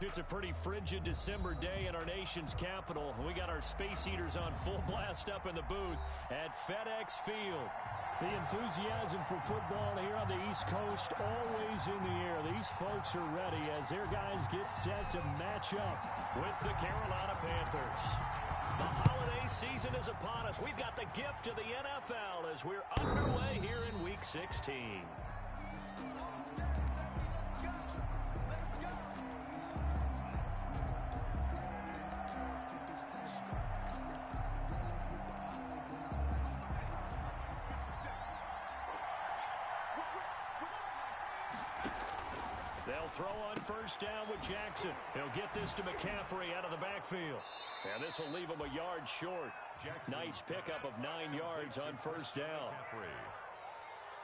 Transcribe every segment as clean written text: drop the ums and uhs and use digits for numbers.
It's a pretty frigid December day in our nation's capital. We got our Space Eaters on full blast up in the booth at FedEx Field. The enthusiasm for football here on the East Coast always in the air. These folks are ready as their guys get set to match up with the Carolina Panthers. The holiday season is upon us. We've got the gift of the NFL as we're underway here in Week 16. They'll throw on first down with Jackson. He'll get this to McCaffrey out of the backfield. And this will leave him a yard short. Nice pickup of 9 yards on first down.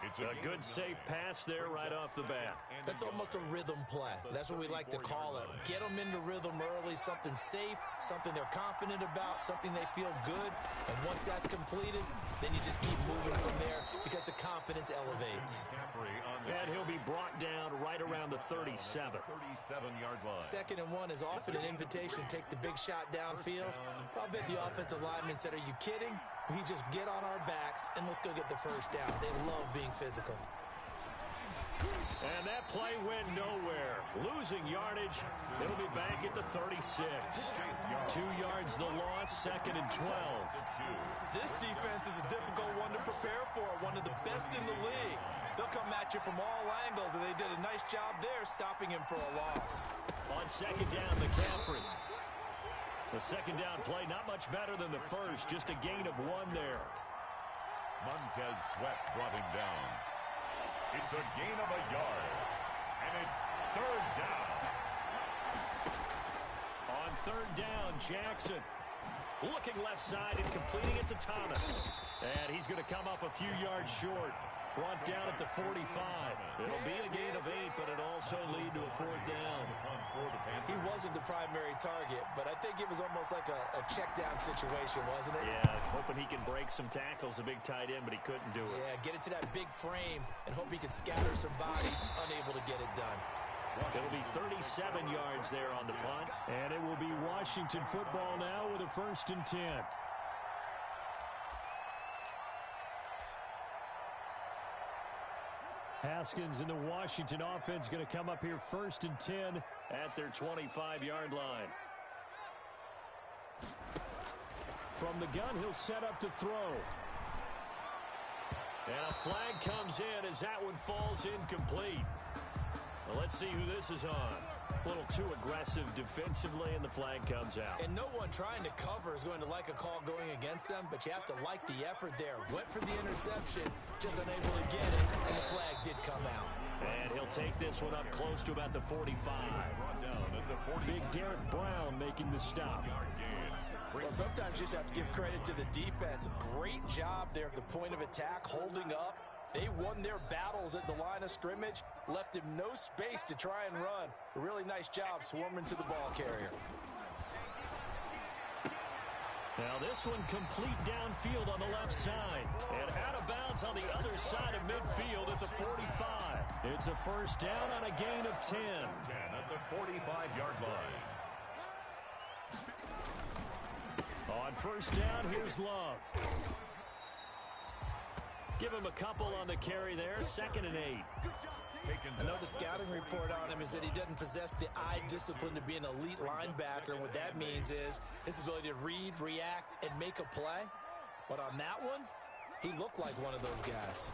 It's a good, safe pass there right off the bat. That's almost a rhythm play. That's what we like to call it. Get them into rhythm early, something safe, something they're confident about, something they feel good. And once that's completed, then you just keep moving from there because the confidence elevates. And he'll be brought down right around the 37. 37-yard line. 2nd and 1 is often an invitation to take the big shot downfield. I'll bet the offensive lineman said, "Are you kidding? We just get on our backs and let's go get the first down." They love being physical. And that play went nowhere. Losing yardage. It'll be back at the 36. 2 yards the loss, 2nd and 12. This defense is a difficult one to prepare for, one of the best in the league. They'll come at you from all angles, and they did a nice job there stopping him for a loss. On 2nd down, McCaffrey. The 2nd down play, not much better than the first, just a gain of 1 there. Montez Sweat brought him down. It's a gain of a yard, and it's 3rd down. On 3rd down, Jackson looking left side and completing it to Thomas. And he's going to come up a few yards short. Brought down at the 45. It'll be a gain of 8, but it'll also lead to a 4th down. He wasn't the primary target, but I think it was almost like a check down situation, wasn't it? Yeah, hoping he can break some tackles, a big tight end, but he couldn't do it. Yeah, get it to that big frame and hope he can scatter some bodies, unable to get it done. It'll be 37 yards there on the punt. And it will be Washington football now with a 1st and 10. Haskins and the Washington offense going to come up here 1st and 10 at their 25-yard line. From the gun, he'll set up to throw. And a flag comes in as that one falls incomplete. Well, let's see who this is on. A little too aggressive defensively, and the flag comes out. And no one trying to cover is going to like a call going against them, but you have to like the effort there. Went for the interception, just unable to get it, and the flag did come out. And he'll take this one up close to about the 45. Big Derek Brown making the stop. Well, sometimes you just have to give credit to the defense. Great job there at the point of attack, holding up. They won their battles at the line of scrimmage, left him no space to try and run. A really nice job swarming to the ball carrier. Now this one complete downfield on the left side. And out of bounds on the other side of midfield at the 45. It's a 1st down on a gain of 10. 10 at the 45-yard line. On 1st down, here's Love. Give him a couple on the carry there. 2nd and 8. I know the scouting report on him is that he doesn't possess the eye discipline to be an elite linebacker. And what that means is his ability to read, react, and make a play. But on that one, he looked like one of those guys.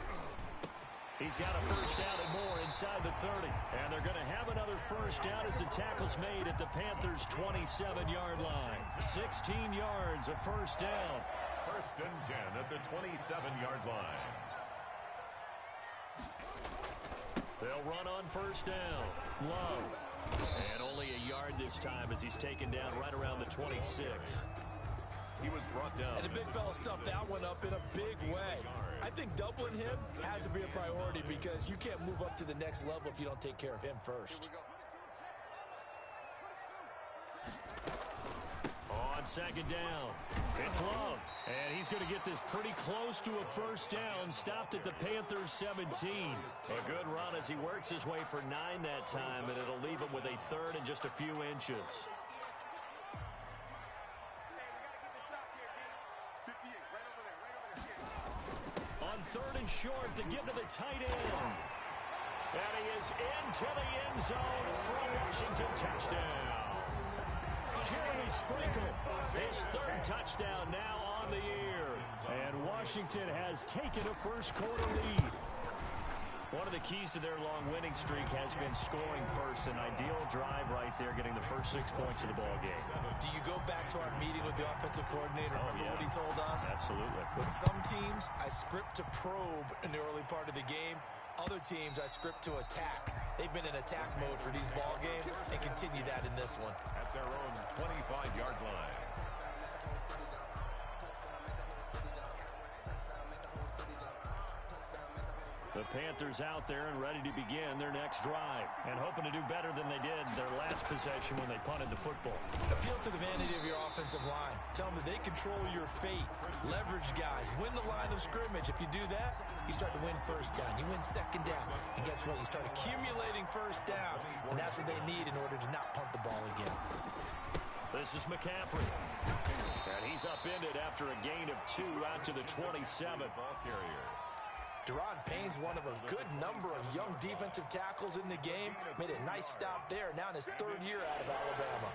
He's got a 1st down and more inside the 30. And they're going to have another 1st down as the tackle's made at the Panthers' 27-yard line. 16 yards, a 1st down. 1st and 10 at the 27-yard line. They'll run on 1st down. Love. And only a yard this time as he's taken down right around the 26. He was brought down. And the big fella stuffed that one up in a big way. I think doubling him has to be a priority because you can't move up to the next level if you don't take care of him first. On 2nd down, it's Love. And he's going to get this pretty close to a first down. Stopped at the Panthers' 17. A good run as he works his way for 9 that time, and it'll leave him with a third and just a few inches. On third and short to give to the tight end. And he is into the end zone for a Washington touchdown. Jeremy Sprinkle, his third touchdown now on the year. And Washington has taken a first-quarter lead. One of the keys to their long winning streak has been scoring first. An ideal drive right there, getting the first 6 points of the ball game. Do you go back to our meeting with the offensive coordinator? Remember what he told us? Absolutely. With some teams, I script to probe in the early part of the game. Other teams, I script to attack. They've been in attack mode for these ball games and continue that in this one. At their own 25-yard line. The Panthers out there and ready to begin their next drive and hoping to do better than they did their last possession when they punted the football. Appeal to the vanity of your offensive line. Tell them that they control your fate. Leverage guys. Win the line of scrimmage. If you do that, you start to win first down. You win second down. And guess what? You start accumulating first downs. And that's what they need in order to not punt the ball again. This is McCaffrey. And he's upended after a gain of 2 out to the 27. Ball carrier. Deron Payne's one of a good number of young defensive tackles in the game. Made a nice stop there. Now in his third year out of Alabama.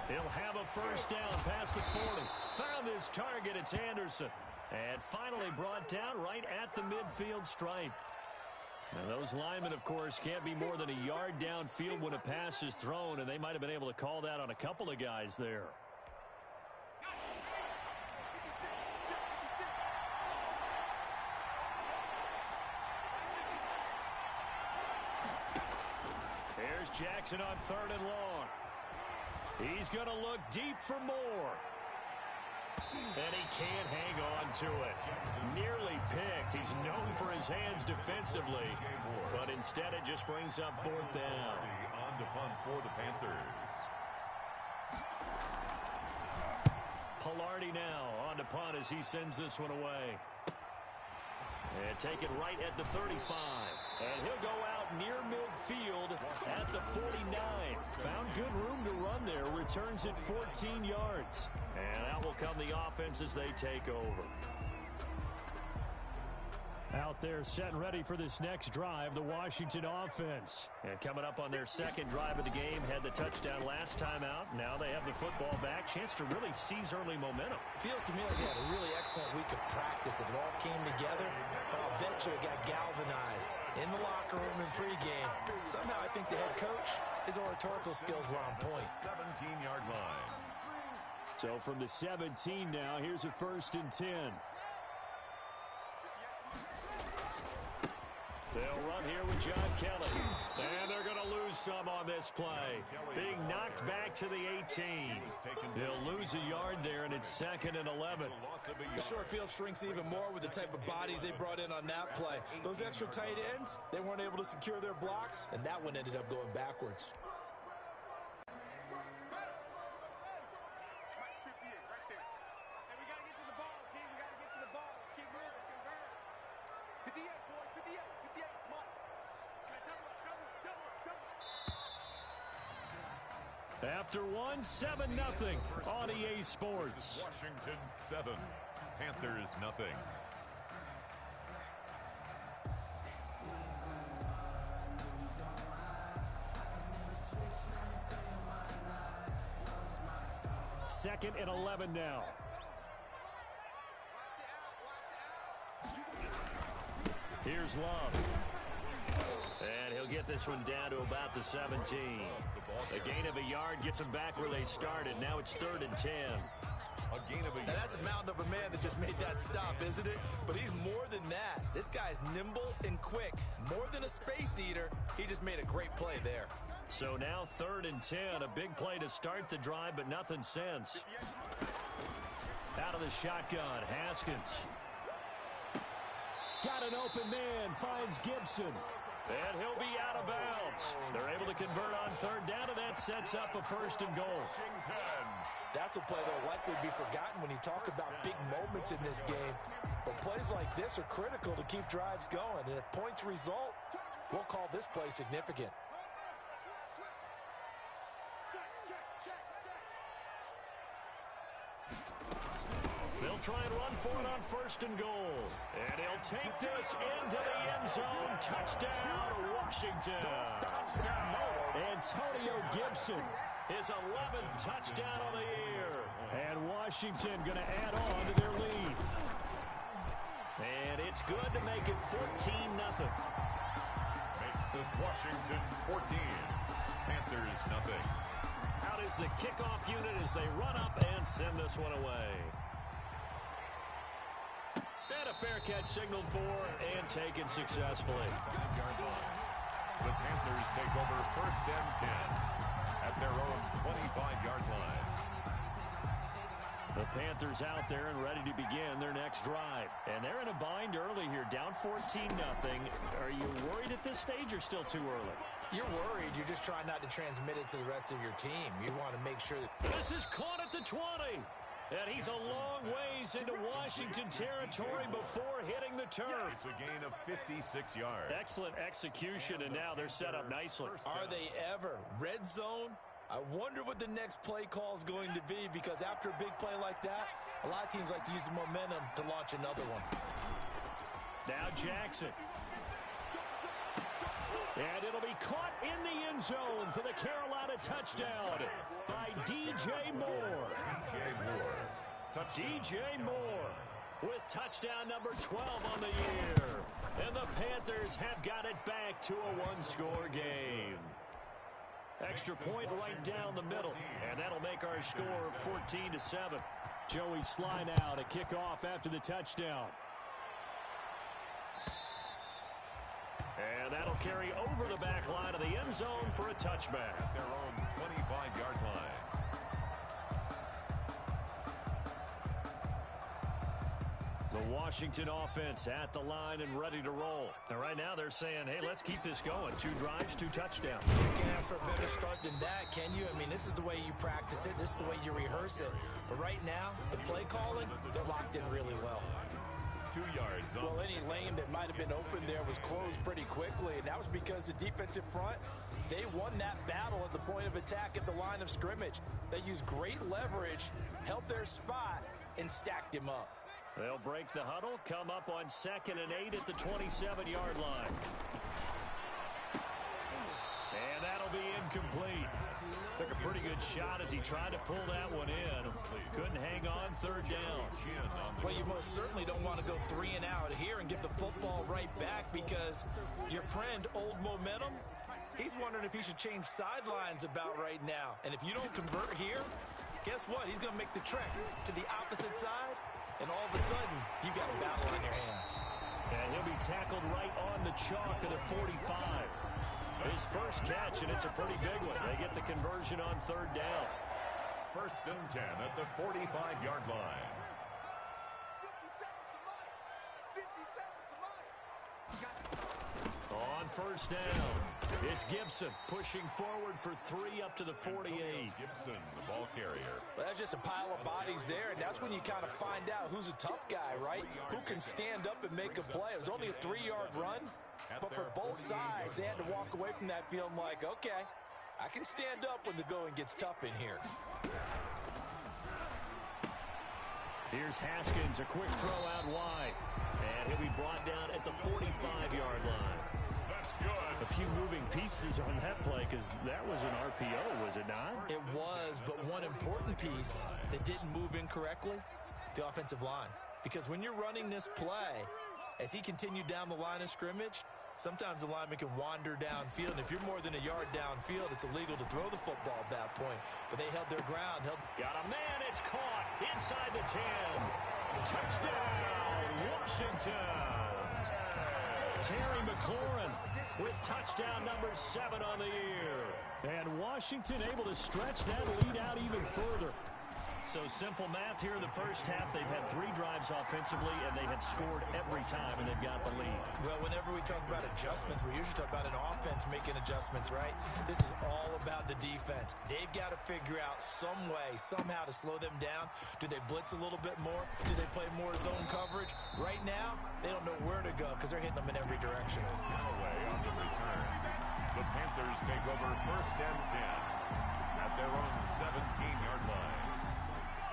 He'll have a first down past the 40. Found his target. It's Anderson. And finally brought down right at the midfield stripe. And those linemen, of course, can't be more than a yard downfield when a pass is thrown, and they might have been able to call that on a couple of guys there. Here's Jackson on third and long. He's going to look deep for more. And he can't hang on to it. Nearly picked. He's known for his hands defensively, but instead it just brings up fourth down. On to punt for the Panthers. Pilardi now on to punt as he sends this one away. And take it right at the 35. And he'll go out near midfield at the 49. Found good room to run there. Returns it 14 yards. And out will come the offense as they take over. Out there set and ready for this next drive, the Washington offense. And coming up on their second drive of the game, had the touchdown last time out. Now they have the football back. Chance to really seize early momentum. Feels to me like they had a really excellent week of practice. It all came together, but I'll bet you it got galvanized in the locker room in pregame. Somehow I think the head coach, his oratorical skills were on point. 17-yard line. So from the 17 now, here's a 1st and 10. They'll run here with John Kelly. And they're going to lose some on this play. Being knocked back to the 18. They'll lose a yard there, and it's 2nd and 11. The short field shrinks even more with the type of bodies they brought in on that play. Those extra tight ends, they weren't able to secure their blocks, and that one ended up going backwards. After one, 7-0 on EA Sports. Washington 7, Panthers nothing. Second and 11 now. Here's Love. And he'll get this one down to about the 17. A gain of a yard gets him back where they started. Now it's 3rd and 10. A gain of a now that's a mountain of a man that just made that stop, isn't it? But he's more than that. This guy's nimble and quick. More than a space eater. He just made a great play there. So now 3rd and 10. A big play to start the drive, but nothing since. Out of the shotgun, Haskins. Got an open man, finds Gibson. And he'll be out of bounds. yards. They're able to convert on third down, and that sets up a 1st and goal. That's a play that will likely be forgotten when you talk about big moments in this game. But plays like this are critical to keep drives going. And if points result, we'll call this play significant. They'll try and run for it on 1st and goal. And he'll take this into the end zone. Touchdown, Washington. Antonio Gibson, his 11th touchdown of the year. And Washington going to add on to their lead. And it's good to make it 14-0. Makes this Washington 14. Panthers nothing. Out is the kickoff unit as they run up and send this one away. And a fair catch signaled for and taken successfully. The Panthers take over 1st and 10 at their own 25-yard line. The Panthers out there and ready to begin their next drive. And they're in a bind early here, down 14-0. Are you worried at this stage or still too early? You're worried. You're just trying not to transmit it to the rest of your team. You want to make sure that... This is caught at the 20. And he's a long ways into Washington territory before hitting the turf. It's a gain of 56 yards. Excellent execution, and now they're set up nicely. Are they ever? Red zone? I wonder what the next play call is going to be, because after a big play like that, a lot of teams like to use the momentum to launch another one. Now Jackson. And it'll be caught in the end zone for the Carolina touchdown by DJ Moore. DJ Moore with touchdown number 12 on the year. And the Panthers have got it back to a one-score game. Extra point right down the middle. And that'll make our score 14-7. Joey Sly now to kick off after the touchdown. And that'll carry over the back line of the end zone for a touchback. At their own 25-yard line. The Washington offense at the line and ready to roll. And right now they're saying, hey, let's keep this going. 2 drives, 2 touchdowns. You can't ask for a better start than that, can you? I mean, this is the way you practice it. This is the way you rehearse it. But right now, the play calling, they're locked in really well. 2 yards. Well, any lane that might have been open there was closed pretty quickly, and that was because the defensive front, they won that battle at the point of attack at the line of scrimmage. They used great leverage, held their spot, and stacked him up. They'll break the huddle, come up on 2nd and 8 at the 27-yard line. And that'll be incomplete. Took a pretty good shot as he tried to pull that one in. Couldn't hang on 3rd down. Well, you most certainly don't want to go 3 and out here and give the football right back, because your friend, Old Momentum, he's wondering if he should change sidelines about right now. And if you don't convert here, guess what? He's going to make the trek to the opposite side, and all of a sudden, you've got a battle on your hands. And he'll be tackled right on the chalk of the 45. His first catch, and it's a pretty big one. They get the conversion on 3rd down. 1st and 10 at the 45-yard line. On 1st down, it's Gibson pushing forward for 3 up to the 48. Gibson, the ball carrier. Well, that's just a pile of bodies there, and that's when you kind of find out who's a tough guy, right? Who can stand up and make a play. It was only a 3-yard run, but for both sides, they had to walk away from that feeling like, okay, I can stand up when the going gets tough in here. Here's Haskins, a quick throw out wide. And he'll be brought down at the 45-yard line. That's good. A few moving pieces on that play, because that was an RPO, was it not? It was, but one important piece that didn't move incorrectly, the offensive line. Because when you're running this play, as he continued down the line of scrimmage, sometimes the lineman can wander downfield, and if you're more than a yard downfield, it's illegal to throw the football at that point. But they held their ground. Got a man, it's caught inside the 10. Touchdown, Washington. Terry McLaurin with touchdown number 7 on the year. And Washington able to stretch that lead out even further. So simple math here in the first half. They've had 3 drives offensively, and they have scored every time, and they've got the lead. Well, whenever we talk about adjustments, we usually talk about an offense making adjustments, right? This is all about the defense. They've got to figure out some way, somehow to slow them down. Do they blitz a little bit more? Do they play more zone coverage? Right now, they don't know where to go because they're hitting them in every direction. Callaway on the return. The Panthers take over 1st and 10 at their own 17-yard line.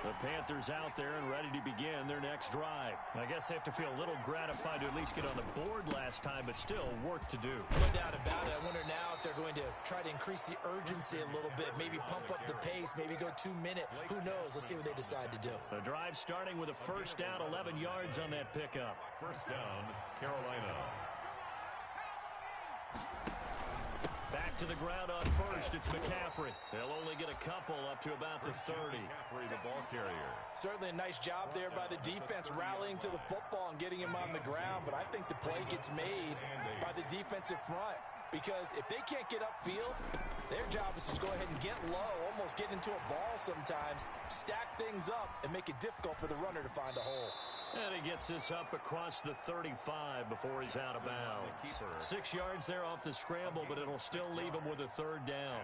The Panthers out there and ready to begin their next drive. I guess they have to feel a little gratified to at least get on the board last time, but still work to do. No doubt about it. I wonder now if they're going to try to increase the urgency a little bit, maybe pump up the pace, maybe go 2-minute. Who knows? Let's see what they decide to do. The drive starting with a first down, 11 yards on that pickup. First down, Carolina. Back to the ground on first. It's McCaffrey. They'll only get a couple up to about the 30. McCaffrey, the ball carrier. Certainly a nice job there by the defense rallying to the football and getting him on the ground, but I think the play gets made by the defensive front because if they can't get upfield, their job is to go ahead and get low, almost get into a ball sometimes, stack things up, and make it difficult for the runner to find a hole. And he gets this up across the 35 before he's out of bounds. 6 yards there off the scramble, but it'll still leave him with a 3rd down.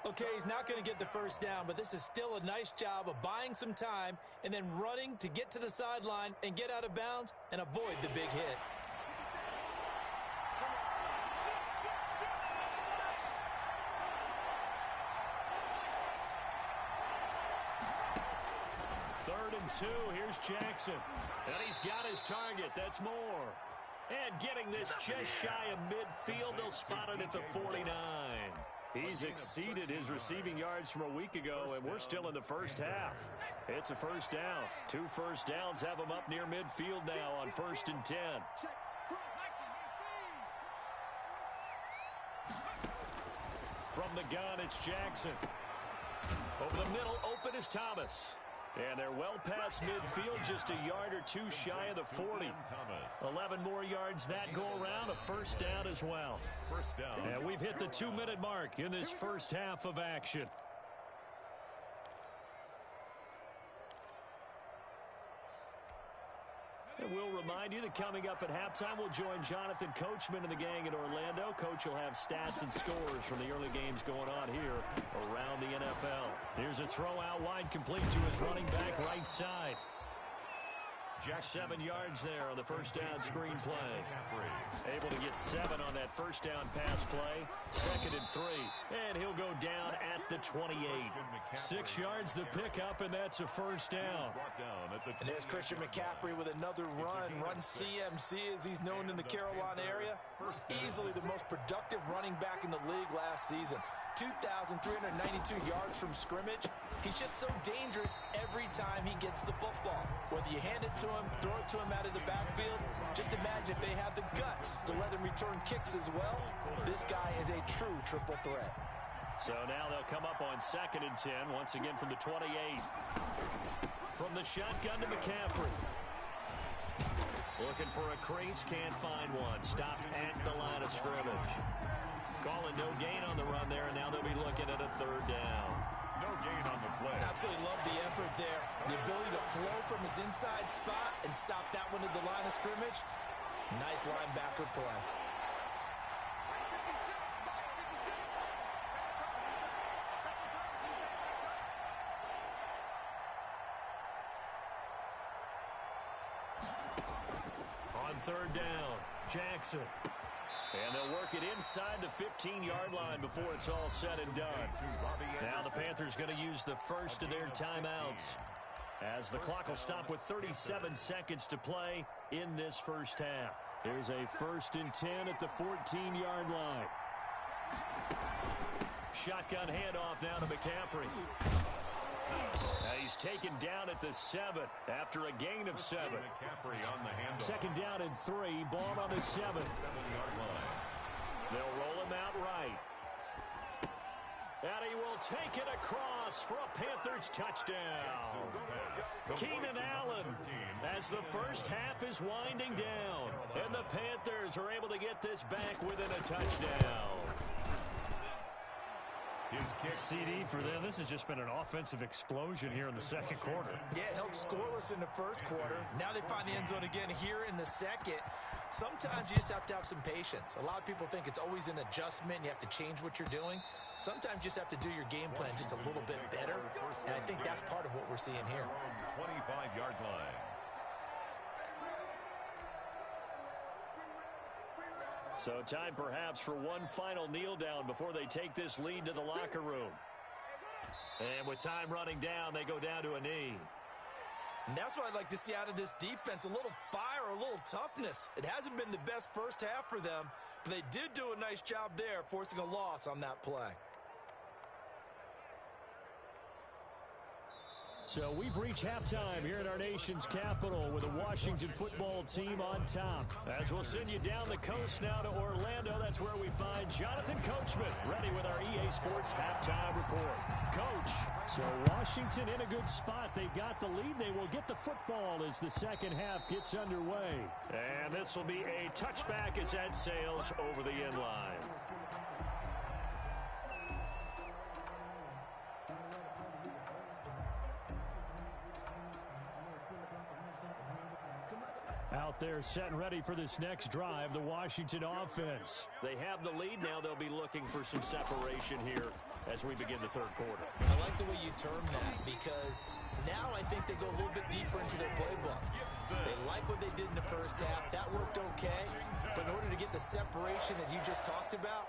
Okay, he's not going to get the first down, but this is still a nice job of buying some time and then running to get to the sideline and get out of bounds and avoid the big hit. Third and 2. Here's Jackson. And he's got his target. That's Moore. And getting this just shy of midfield. They'll spot it at the 49. He's exceeded his receiving yards from a week ago, and we're still in the first half. It's a first down. 2 first downs have him up near midfield now on 1st and 10. From the gun, it's Jackson. Over the middle, open is Thomas. And they're well past midfield, just a yard or 2 shy of the 40. 11 more yards that go around, a first down as well. First down. And we've hit the 2-minute mark in this first half of action. And we'll remind you that coming up at halftime, we'll join Jonathan Coachman and the gang in Orlando. Coach will have stats and scores from the early games going on here around the NFL. Here's a throw out wide, complete to his running back right side. 7 yards there on the first down screen play. Able to get 7 on that first down pass play. 2nd and 3. And he'll go down at the 28. 6 yards the pickup, and that's a first down. And there's Christian McCaffrey with another run CMC as he's known in the Carolina area. Easily the most productive running back in the league last season. 2,392 yards from scrimmage. He's just so dangerous every time he gets the football. Whether you hand it to him, throw it to him out of the backfield, just imagine if they have the guts to let him return kicks as well. This guy is a true triple threat. So now they'll come up on 2nd and 10, once again from the 28. From the shotgun to McCaffrey. Looking for a crease, can't find one. Stopped at the line of scrimmage. Calling no gain on the run there, and now they'll be looking at a 3rd down. No gain on the play. Absolutely love the effort there. The ability to flow from his inside spot and stop that one at the line of scrimmage. Nice linebacker play. On 3rd down, Jackson. And they'll work it inside the 15-yard line before it's all said and done. Now the Panthers going to use the first of their timeouts, as the clock will stop with 37 seconds to play in this first half. Here's a 1st and 10 at the 14-yard line. Shotgun handoff now to McCaffrey. He's taken down at the 7 after a gain of 7. McCaffrey on the handoff. 2nd down and 3. Ball on the 7. 7-yard line. They'll roll him out right. And he will take it across for a Panthers touchdown. Keenan Allen, as the first half is winding down, and the Panthers are able to get this back within a touchdown. His kick CD for them. This has just been an offensive explosion here in the second quarter. Yeah, held scoreless in the first quarter. Now they find the end zone again here in the second. Sometimes you just have to have some patience. A lot of people think it's always an adjustment. You have to change what you're doing. Sometimes you just have to do your game plan just a little bit better. And I think that's part of what we're seeing here. 25-yard line. So time perhaps for one final kneel down before they take this lead to the locker room. And with time running down, they go down to a knee. And that's what I'd like to see out of this defense. A little fire, a little toughness. It hasn't been the best first half for them, but they did do a nice job there, forcing a loss on that play. So we've reached halftime here in our nation's capital with the Washington football team on top. As we'll send you down the coast now to Orlando, that's where we find Jonathan Coachman ready with our EA Sports halftime report. Coach, so Washington in a good spot. They've got the lead. They will get the football as the second half gets underway. And this will be a touchback as that sails over the end line. Out there set and ready for this next drive, the Washington offense. They have the lead now. They'll be looking for some separation here as we begin the third quarter. I like the way you term that because now I think they go a little bit deeper into their playbook. They like what they did in the first half. That worked okay. But in order to get the separation that you just talked about,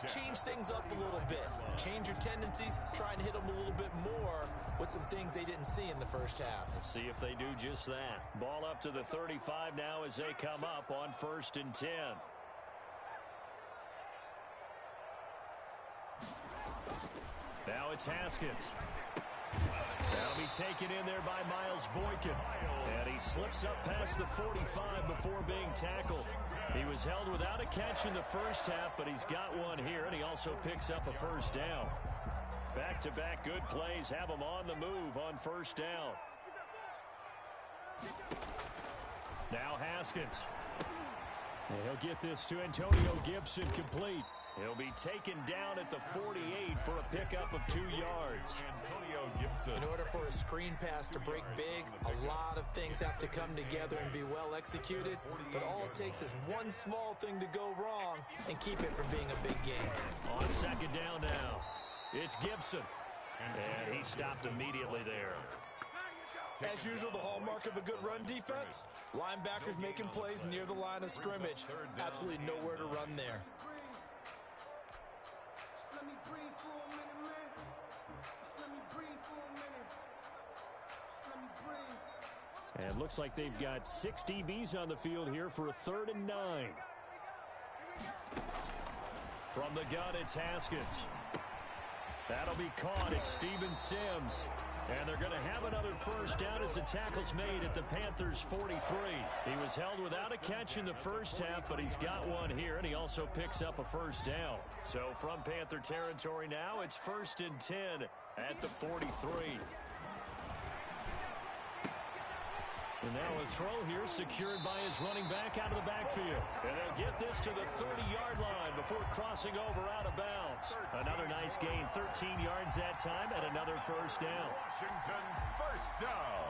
change things up a little bit. Change your tendencies. Try and hit them a little bit more with some things they didn't see in the first half. We'll see if they do just that. Ball up to the 35 now as they come up on 1st and 10. Now it's Haskins. That'll be taken in there by Miles Boykin. And he slips up past the 45 before being tackled. He was held without a catch in the first half, but he's got one here, and he also picks up a first down. Back-to-back good plays have him on the move on first down. Now Haskins. And he'll get this to Antonio Gibson complete. He'll be taken down at the 48 for a pickup of 2 yards. Antonio Gibson. In order for a screen pass to break big, a lot of things have to come together and be well executed. But all it takes is one small thing to go wrong and keep it from being a big game. On second down now, it's Gibson. And he stopped immediately there. As usual, the hallmark of a good run defense, linebackers making plays near the line of scrimmage. Absolutely nowhere to run there. And looks like they've got 6 DBs on the field here for a 3rd and 9. From the gun, it's Haskins. That'll be caught. It's Steven Sims. And they're going to have another first down as the tackle's made at the Panthers' 43. He was held without a catch in the first half, but he's got one here, and he also picks up a first down. So from Panther territory now, it's 1st and 10 at the 43. And now a throw here secured by his running back out of the backfield. And they'll get this to the 30-yard line before crossing over out of bounds. Another nice gain, 13 yards that time, and another first down. Washington first down.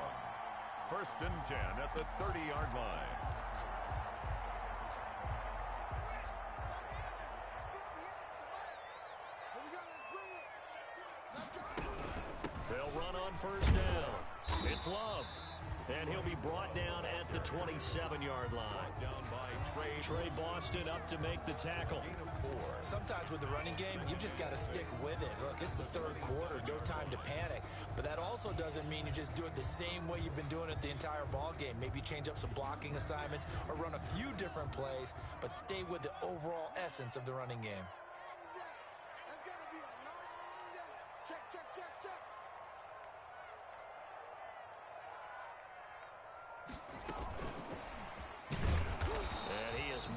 1st and 10 at the 30-yard line. They'll run on first down. It's Love. And he'll be brought down at the 27-yard line. Down by Trey Boston up to make the tackle. Sometimes with the running game, you've just got to stick with it. Look, it's the 3rd quarter, no time to panic. But that also doesn't mean you just do it the same way you've been doing it the entire ball game. Maybe change up some blocking assignments or run a few different plays, but stay with the overall essence of the running game.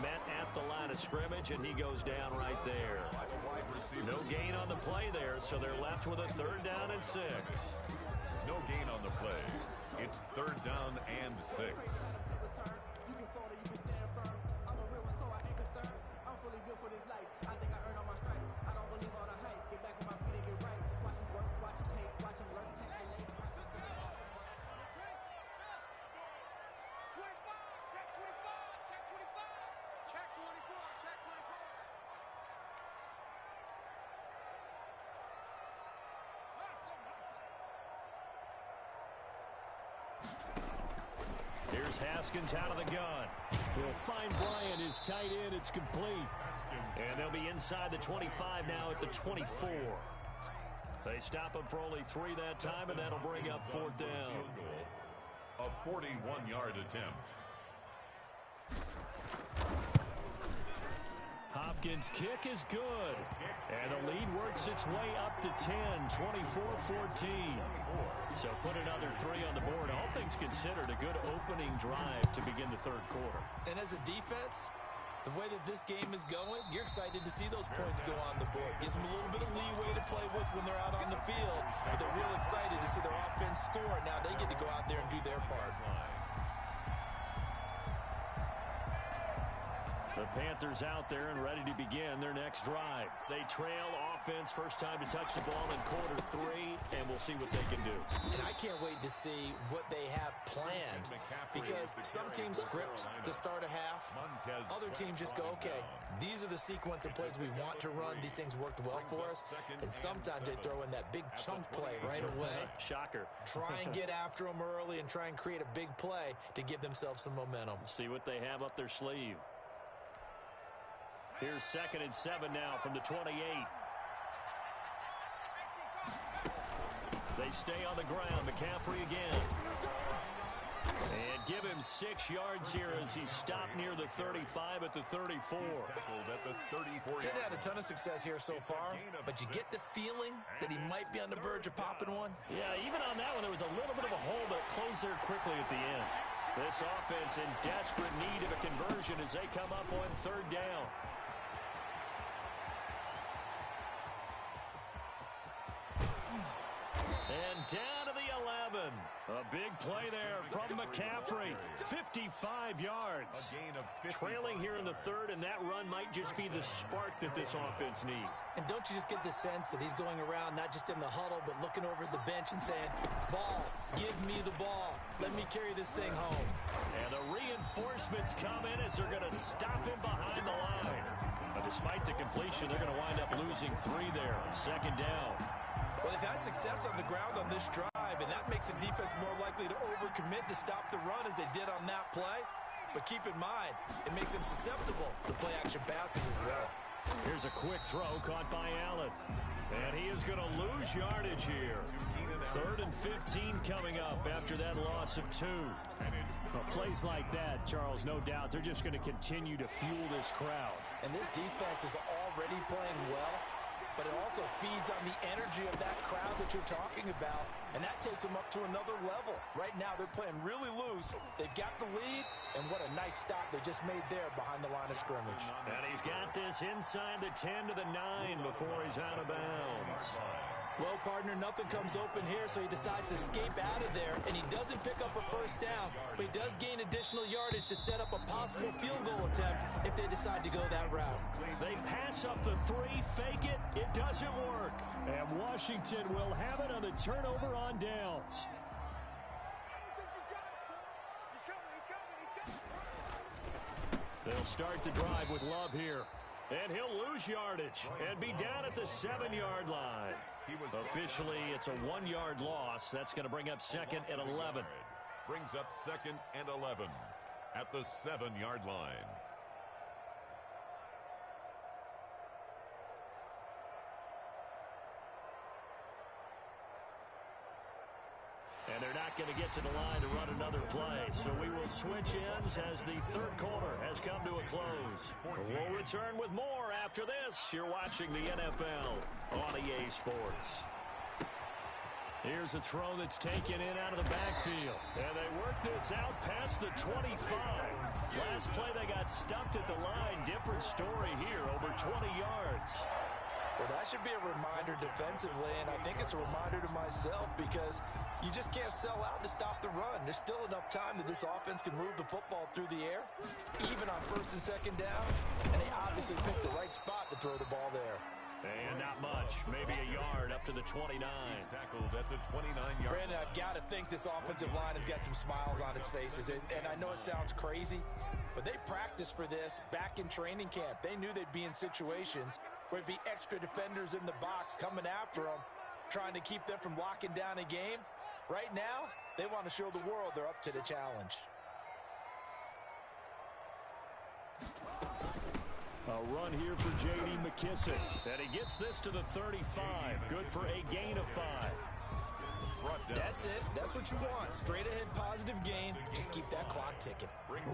Met at the line of scrimmage, and he goes down right there. No gain on the play there, so they're left with a 3rd down and 6. No gain on the play. It's 3rd down and 6. Here's Haskins out of the gun. He'll find Bryant, his tight end. It's complete. And they'll be inside the 25 now at the 24. They stop him for only 3 that time, and that'll bring up 4th down. A 41-yard attempt. Hopkins' kick is good. And the lead works its way up to 10, 24-14. So put another 3 on the board. All things considered, a good opening drive to begin the 3rd quarter. And as a defense, the way that this game is going, you're excited to see those points go on the board. Gives them a little bit of leeway to play with when they're out on the field. But they're real excited to see their offense score. Now they get to go out there and do their part. The Panthers out there and ready to begin their next drive. They trail offense, first time to touch the ball in quarter 3, and we'll see what they can do. And I can't wait to see what they have planned, because some teams script to start a half. Other teams just go, okay, these are the sequence of plays we want to run. These things worked well for us. And sometimes they throw in that big chunk play right away. Shocker. Try and get after them early and try and create a big play to give themselves some momentum. See what they have up their sleeve. Here's 2nd and 7 now from the 28. They stay on the ground. McCaffrey again. And give him 6 yards here as he's stopped near the 35 at the 34. Didn't have a ton of success here so far, but you get the feeling that he might be on the verge of popping one. Yeah, even on that one, there was a little bit of a hole, but it closed there quickly at the end. This offense in desperate need of a conversion as they come up on 3rd down. And down to the 11. A big play there from McCaffrey. 55 yards. Trailing here in the 3rd, and that run might just be the spark that this offense needs. And don't you just get the sense that he's going around not just in the huddle, but looking over at the bench and saying, ball, give me the ball. Let me carry this thing home. And the reinforcements come in as they're going to stop him behind the line. But despite the completion, they're going to wind up losing 3 there. 2nd down. Well, they've had success on the ground on this drive, and that makes a defense more likely to overcommit to stop the run as they did on that play. But keep in mind, it makes them susceptible to play-action passes as well. Here's a quick throw caught by Allen. And he is going to lose yardage here. 3rd and 15 coming up after that loss of 2. Well, plays like that, Charles, no doubt, they're just going to continue to fuel this crowd. And this defense is already playing well, but it also feeds on the energy of that crowd that you're talking about, and that takes them up to another level. Right now, they're playing really loose. They've got the lead, and what a nice stop they just made there behind the line of scrimmage. And he's got this inside the 10 to the 9 before he's out of bounds. Well, partner, nothing comes open here, so he decides to escape out of there, and he doesn't pick up a first down, but he does gain additional yardage to set up a possible field goal attempt if they decide to go that route. They pass up the 3, fake it, it doesn't work. And Washington will have it on the turnover on downs. They'll start the drive with Love here. And he'll lose yardage and be down at the 7-yard line. Officially, it's a 1-yard loss. That's going to bring up 2nd and 11. Brings up 2nd and 11 at the 7-yard line. And they're not going to get to the line to run another play. So we will switch ends as the 3rd quarter has come to a close. We'll return with more after this. You're watching the NFL on EA Sports. Here's a throw that's taken in out of the backfield. And they work this out past the 25. Last play they got stuffed at the line. Different story here, over 20 yards. Well, that should be a reminder defensively, and I think it's a reminder to myself because you just can't sell out to stop the run. There's still enough time that this offense can move the football through the air, even on 1st and 2nd downs, and they obviously picked the right spot to throw the ball there. And not much, maybe a yard up to the 29. He's tackled at the 29-yard Brandon, I've got to think this offensive line has got some smiles on its faces, and I know it sounds crazy, but they practiced for this back in training camp. They knew they'd be in situations where it'd be extra defenders in the box coming after them, trying to keep them from locking down a game. Right now, they want to show the world they're up to the challenge. A run here for J.D. McKissick. And he gets this to the 35. Good for a gain of 5. That's it. That's what you want. Straight ahead positive gain. Just keep that clock ticking.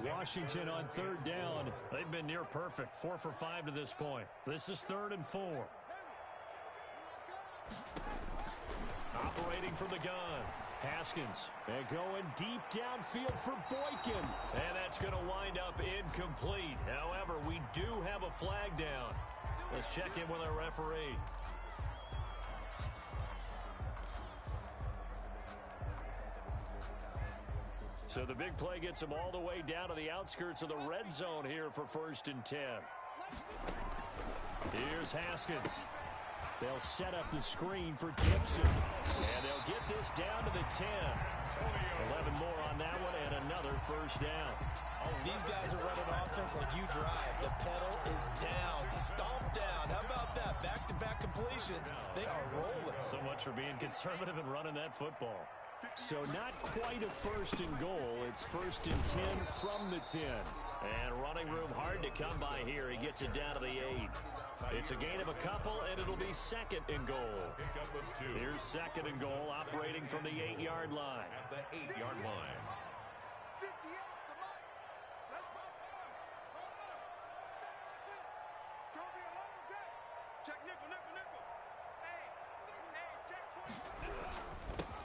Washington on 3rd down. They've been near perfect. 4 for 5 to this point. This is 3rd and 4. Operating from the gun. Haskins. And going deep downfield for Boykin. And that's going to wind up incomplete. However, we do have a flag down. Let's check in with our referee. So the big play gets him all the way down to the outskirts of the red zone here for 1st and 10. Here's Haskins. They'll set up the screen for Gibson. And they'll get this down to the 10. 11 more on that one and another 1st down. These guys are running offense like you drive. The pedal is down. Stomp down. How about that? Back-to-back completions. They are rolling. So much for being conservative and running that football. So not quite a 1st and goal. It's 1st and 10 from the 10. And running room hard to come by here. He gets it down to the 8. It's a gain of a couple, and it'll be 2nd and goal. Here's 2nd and goal, operating from the 8-yard line. At the 8-yard line.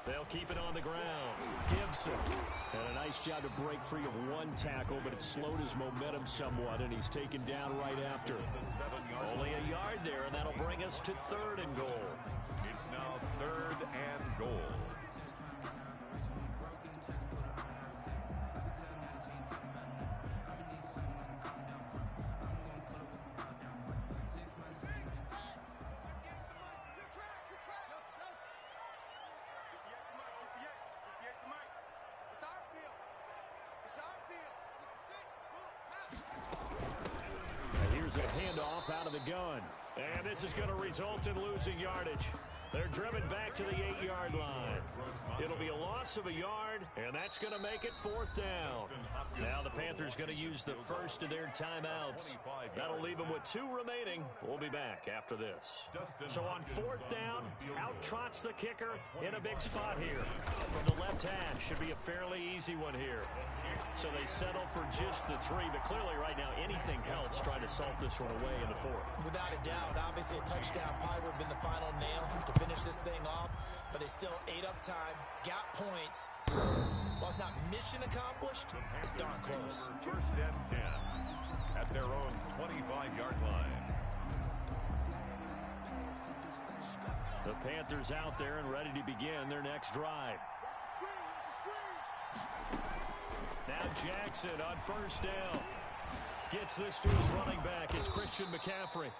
They'll keep it on the ground. Gibson had a nice job to break free of 1 tackle, but it slowed his momentum somewhat, and he's taken down right after. Only a yard there, and that'll bring us to 3rd and goal. It's now 3rd and goal. Here's a handoff out of the gun. And this is going to result in losing yardage. They're driven back to the 8-yard line. It'll be a loss of a yard, and that's going to make it 4th down. Now the Panthers going to use the first of their timeouts. That'll leave them with 2 remaining. We'll be back after this. So on 4th down, out trots the kicker in a big spot here. From the left hash, should be a fairly easy one here. So they settle for just the 3, but clearly right now anything helps trying to salt this one away in the 4th. Without a doubt, obviously a touchdown probably would have been the final nail to finish this thing off, but it's still 8 up time, got points. So while it's not mission accomplished, it's darn close. 1st and 10 at their own 25-yard line. The Panthers out there and ready to begin their next drive. Now Jackson on 1st down. Gets this to his running back. It's Christian McCaffrey.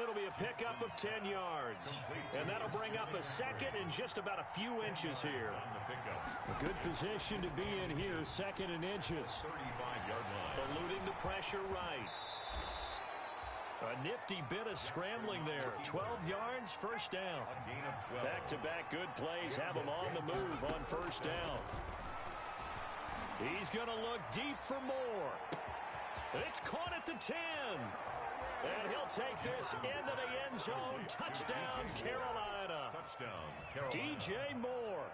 It'll be a pickup of 10 yards. And that'll bring up a 2nd and just about a few inches here. A good position to be in here, 2nd and inches. 35-yard line. Eluding the pressure right. A nifty bit of scrambling there. 12 yards, 1st down. A gain of 12. Back-to-back good plays have him on the move on 1st down. He's going to look deep for more. It's caught at the 10. And he'll take this into the end zone. Touchdown, Carolina. Touchdown, Carolina. DJ Moore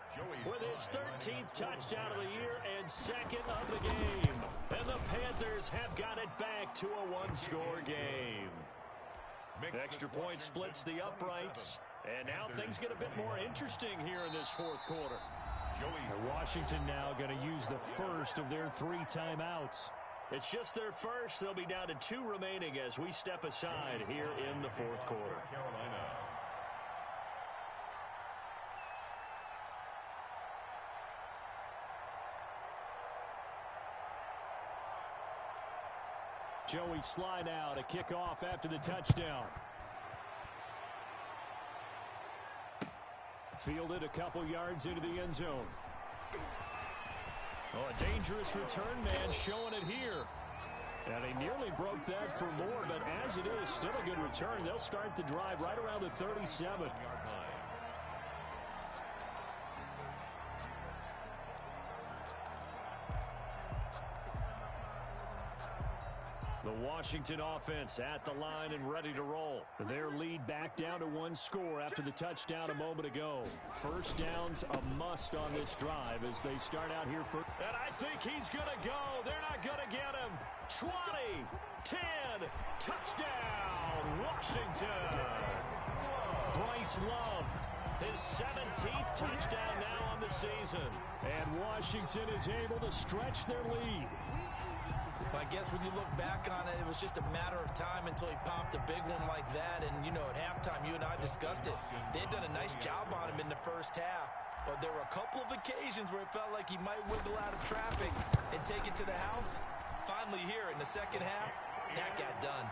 with his 13th touchdown of the year and 2nd of the game. And the Panthers have got it back to a 1-score game. Extra point splits the uprights. And now things get a bit more interesting here in this 4th quarter. Washington now going to use the first of their 3 timeouts. It's just their first. They'll be down to 2 remaining as we step aside here in the 4th quarter. Carolina. Joey slide out, a kickoff after the touchdown. Fielded a couple yards into the end zone. Oh, a dangerous return man showing it here. And he nearly broke that for more, but as it is, still a good return. They'll start the drive right around the 37. The Washington offense at the line and ready to roll. Their lead back down to one score after the touchdown a moment ago. First down's a must on this drive as they start out here first. And I think he's going to go. They're not going to get him. 20, 10, touchdown, Washington. Bryce Love, his 17th touchdown now on the season. And Washington is able to stretch their lead. I guess when you look back on it, it was just a matter of time until he popped a big one like that. And, you know, at halftime, you and I discussed it. They had done a nice job on him in the first half. But there were a couple of occasions where it felt like he might wiggle out of traffic and take it to the house. Finally here in the second half, that got done.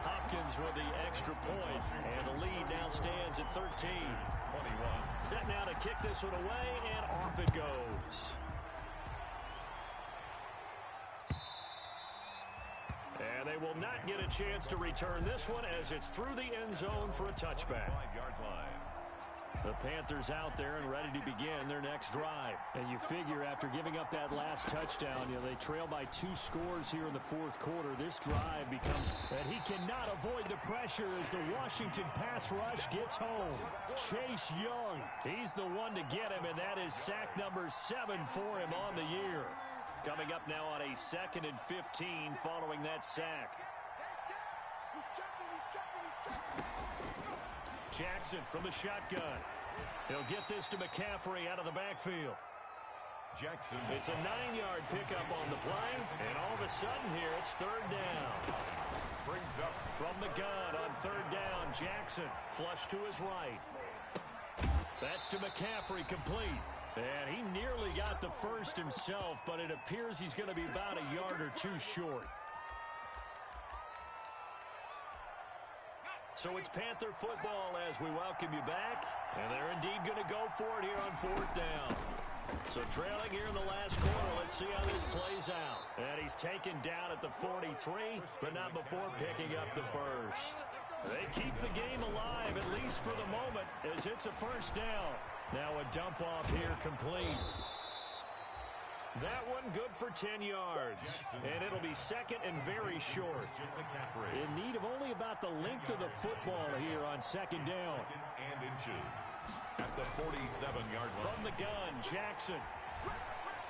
Hopkins with the extra point, and the lead now stands at 13. 21. Set now to kick this one away, and off it goes. And they will not get a chance to return this one as it's through the end zone for a touchback. 5-yard line. The Panthers out there and ready to begin their next drive. And you figure after giving up that last touchdown, you know, they trail by 2 scores here in the fourth quarter. This drive becomes, and he cannot avoid the pressure as the Washington pass rush gets home. Chase Young, he's the one to get him, and that is sack number 7 for him on the year. Coming up now on a 2nd and 15 following that sack. Jackson from the shotgun. He'll get this to McCaffrey out of the backfield. Jackson. It's a 9-yard pickup on the play, and all of a sudden here it's 3rd down. Brings up from the gun on 3rd down. Jackson flush to his right. That's to McCaffrey, complete. And he nearly got the first himself, but it appears he's going to be about a yard or 2 short. So it's Panther football as we welcome you back. And they're indeed going to go for it here on 4th down. So trailing here in the last quarter, let's see how this plays out. And he's taken down at the 43, but not before picking up the first. They keep the game alive, at least for the moment, as it's a first down. Now a dump off here complete. That one good for 10 yards. And it'll be 2nd and very short. In need of only about the length of the football here on 2nd down. and inches at the 47-yard line. From the gun, Jackson.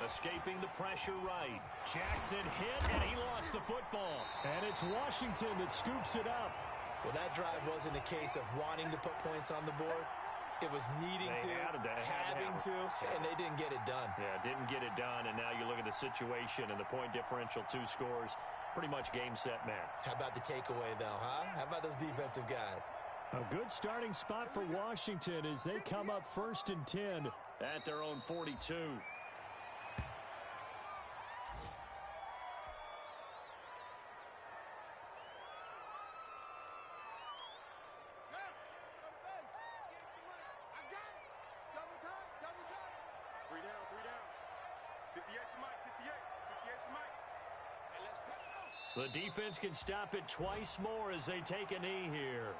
Escaping the pressure right. Jackson hit, and he lost the football. And it's Washington that scoops it up. Well, that drive wasn't a case of wanting to put points on the board. It was needing having to, and they didn't get it done. Yeah, didn't get it done, and now you look at the situation and the point differential, 2 scores, pretty much game, set, match. How about the takeaway, though, huh? How about those defensive guys? A good starting spot for Washington as they come up 1st and 10 at their own 42. The defense can stop it twice more as they take a knee here.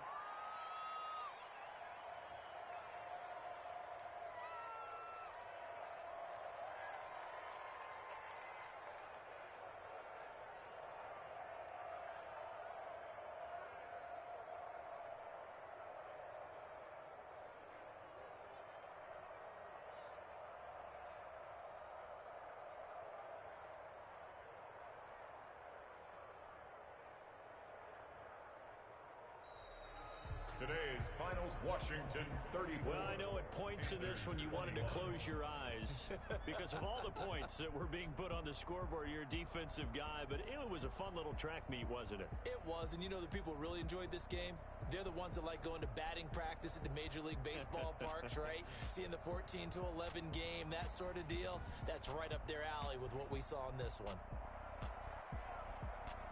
Today's finals, Washington 34. Well, I know at points in this when you wanted to close your eyes because of all the points that were being put on the scoreboard. You're a defensive guy, but it was a fun little track meet, wasn't it? It was, and you know the people really enjoyed this game? They're the ones that like going to batting practice at the Major League Baseball parks, right? Seeing the 14-11 game, that sort of deal. That's right up their alley with what we saw in this one.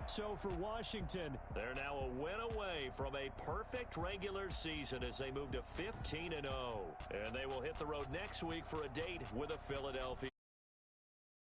So for Washington, they're now a win away from a perfect regular season as they move to 15-0. And they will hit the road next week for a date with the Philadelphia